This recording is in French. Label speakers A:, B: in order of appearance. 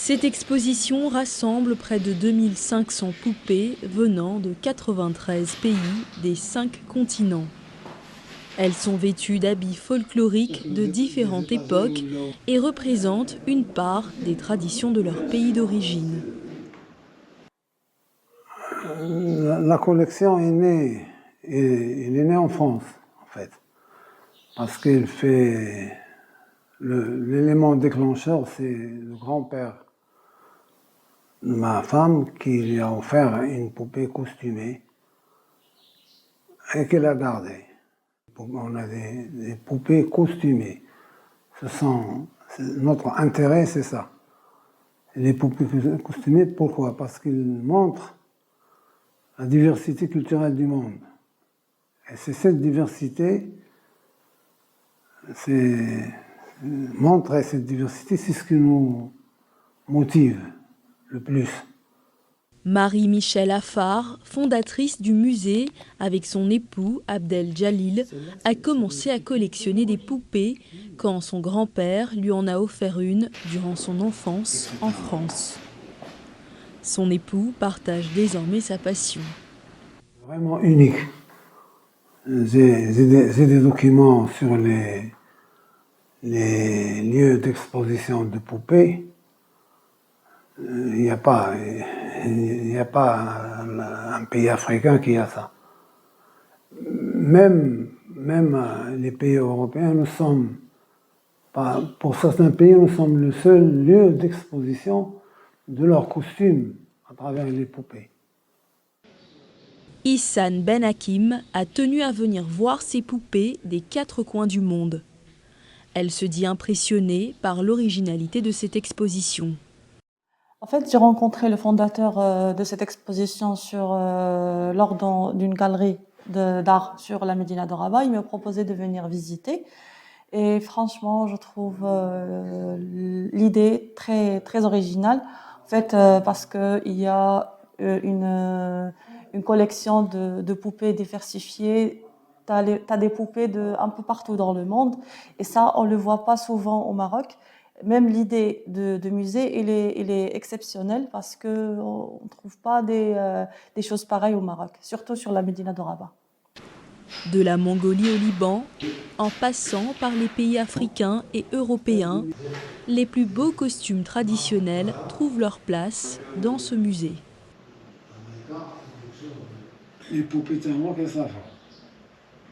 A: Cette exposition rassemble près de 2500 poupées venant de 93 pays des 5 continents. Elles sont vêtues d'habits folkloriques de différentes époques et représentent une part des traditions de leur pays d'origine.
B: La collection elle est née en France, en fait, parce qu'elle fait l'élément déclencheur, c'est le grand-père de ma femme qui lui a offert une poupée costumée et qu'elle a gardée. On a des poupées costumées. Notre intérêt, c'est ça. Les poupées costumées, pourquoi? Parce qu'ils montrent la diversité culturelle du monde. Et c'est cette diversité, montrer cette diversité, c'est ce qui nous motive le plus.
A: Marie-Michel Affar, fondatrice du musée, avec son époux Abdel Jalil, a commencé à collectionner des poupées quand son grand-père lui en a offert une durant son enfance en France. Son époux partage désormais sa passion.
B: Vraiment unique. J'ai des documents sur les lieux d'exposition de poupées. Il n'y a pas un pays africain qui a ça. Même les pays européens, pour certains pays, nous sommes le seul lieu d'exposition de leurs costumes à travers les poupées.
A: Ihsan Ben Hakim a tenu à venir voir ces poupées des 4 coins du monde. Elle se dit impressionnée par l'originalité de cette exposition.
C: En fait, j'ai rencontré le fondateur de cette exposition lors d'une galerie d'art sur la Médina de Rabat. Il m'a proposé de venir visiter. Et franchement, je trouve l'idée très, très originale. En fait, parce qu'il y a une collection de poupées diversifiées. T'as des poupées un peu partout dans le monde. Et ça, on le voit pas souvent au Maroc. Même l'idée de musée, elle est exceptionnelle parce qu'on ne trouve pas des choses pareilles au Maroc, surtout sur la Médina de Rabat.
A: De la Mongolie au Liban, en passant par les pays africains et européens, les plus beaux costumes traditionnels trouvent leur place dans ce musée.
B: Les poupées tellement que ça va.